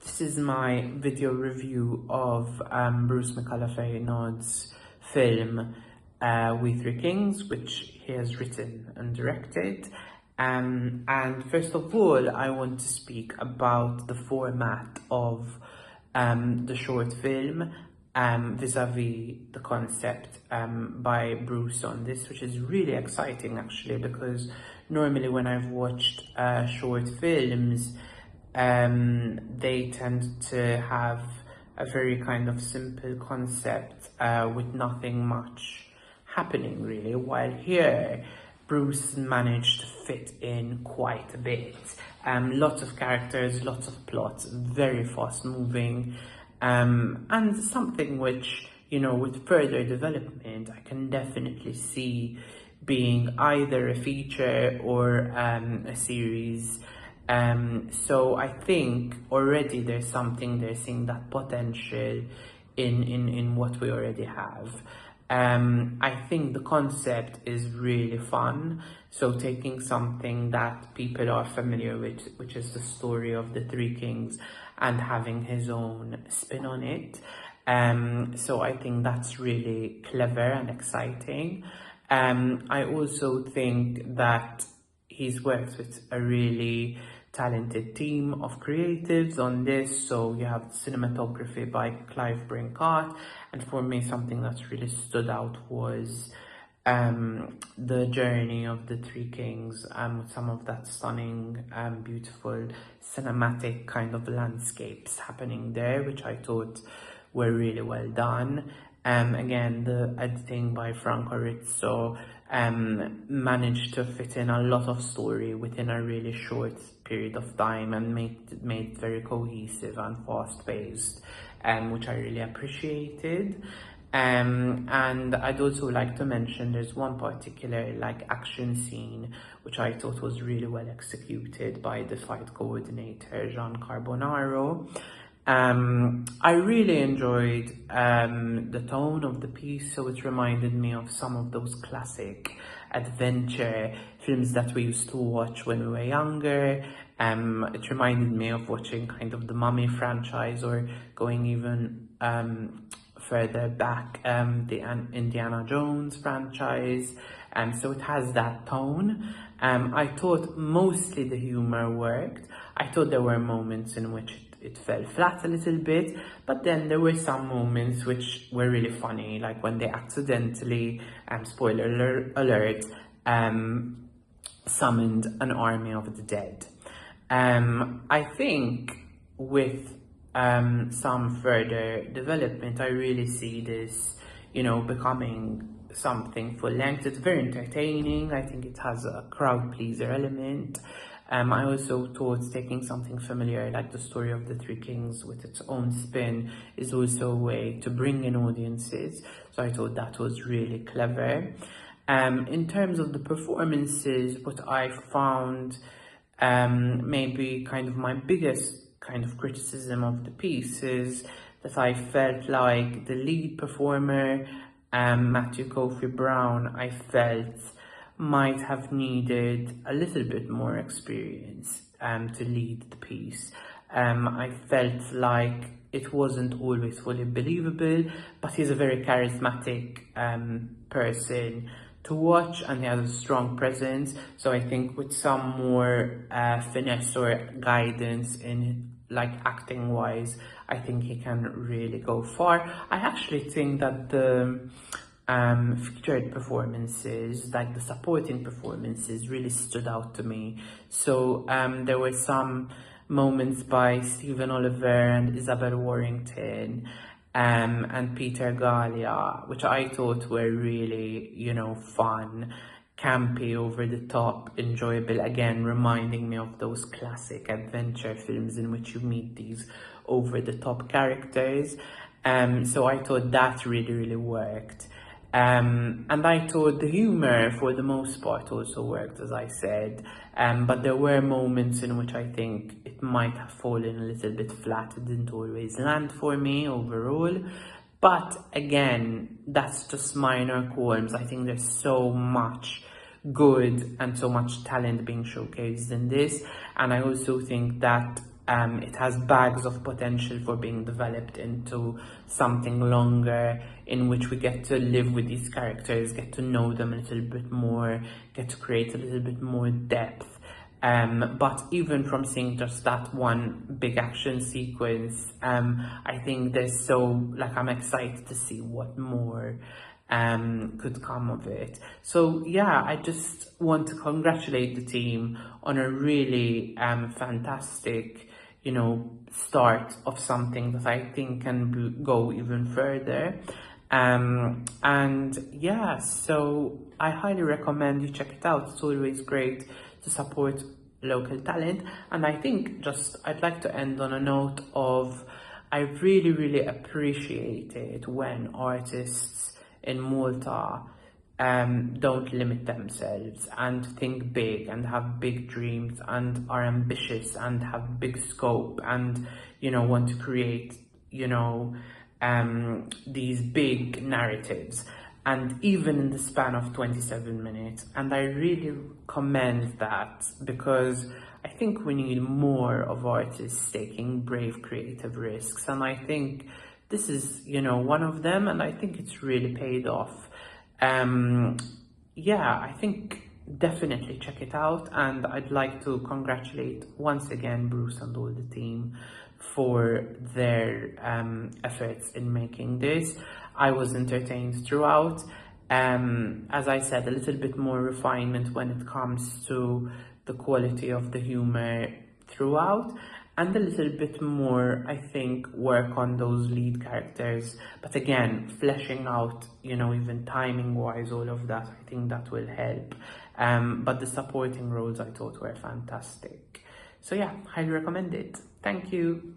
This is my video review of Bruce Micallef Eynaud's film We Three Kings, which he has written and directed. And first of all, I want to speak about the format of the short film vis-a-vis the concept by Bruce on this, which is really exciting actually, because normally when I've watched short films, they tend to have a very kind of simple concept with nothing much happening really, while here Bruce managed to fit in quite a bit. Lots of characters, lots of plots, very fast moving, and something which, you know, with further development I can definitely see being either a feature or a series. So I think already there's something there, seeing that potential in what we already have. I think the concept is really fun. So taking something that people are familiar with, which is the story of the Three Kings, and having his own spin on it. So I think that's really clever and exciting. I also think that he's worked with a really talented team of creatives on this. So you have cinematography by Browne, and for me something that's really stood out was the journey of the Three Kings, with some of that stunning, beautiful cinematic kind of landscapes happening there, which I thought were really well done. Again, the editing by Franco Rizzo managed to fit in a lot of story within a really short period of time and made it very cohesive and fast-paced, which I really appreciated. And I'd also like to mention there's one particular action scene which I thought was really well executed by the fight coordinator Carbonaro. I really enjoyed the tone of the piece, so it reminded me of some of those classic adventure films that we used to watch when we were younger. It reminded me of watching kind of the Mummy franchise, or going even further back, the Indiana Jones franchise. So it has that tone. I thought mostly the humor worked. I thought there were moments in which it fell flat a little bit, but then there were some moments which were really funny, like when they accidentally, spoiler alert, summoned an army of the dead. I think with some further development, I really see this, you know, becoming something full length. It's very entertaining. I think it has a crowd pleaser element. I also thought taking something familiar like the story of the Three Kings with its own spin is also a way to bring in audiences. So I thought that was really clever. In terms of the performances, what I found maybe kind of my biggest kind of criticism of the piece is that I felt like the lead performer, Matthew Kofi Browne, I felt might have needed a little bit more experience to lead the piece. I felt like it wasn't always fully believable, but he's a very charismatic person to watch, and he has a strong presence. So I think with some more finesse or guidance in acting wise, I think he can really go far. I actually think that the featured performances, like the supporting performances, really stood out to me. So there were some moments by Stephen Oliver and Isabel Warrington and Peter Galea, which I thought were really, you know, fun, campy, over the top, enjoyable, again reminding me of those classic adventure films in which you meet these over the top characters. So I thought that really worked. And I thought the humor for the most part also worked, as I said, but there were moments in which I think it might have fallen a little bit flat. It didn't always land for me overall, but again, that's just minor qualms. I think there's so much good and so much talent being showcased in this, and I also think that it has bags of potential for being developed into something longer, in which we get to live with these characters, get to know them a little bit more, get to create a little bit more depth. But even from seeing just that one big action sequence, I think there's I'm excited to see what more could come of it. So yeah, I just want to congratulate the team on a really fantastic, start of something that I think can go even further. And yeah, so I highly recommend you check it out. It's always great to support local talent, and I think I'd like to end on a note of, I really appreciate it when artists in Malta don't limit themselves and think big and have big dreams and are ambitious and have big scope and want to create these big narratives, and even in the span of 27 minutes. And I really commend that, because I think we need more of artists taking brave creative risks, and I think this is one of them, and I think it's really paid off. Yeah, I think definitely check it out, and I'd like to congratulate once again Bruce and all the team for their efforts in making this. I was entertained throughout. As I said, a little bit more refinement when it comes to the quality of the humor throughout, and a little bit more, I think, work on those lead characters. But again, fleshing out, even timing-wise, all of that, I think that will help. But the supporting roles I thought were fantastic. So yeah, highly recommend it. Thank you.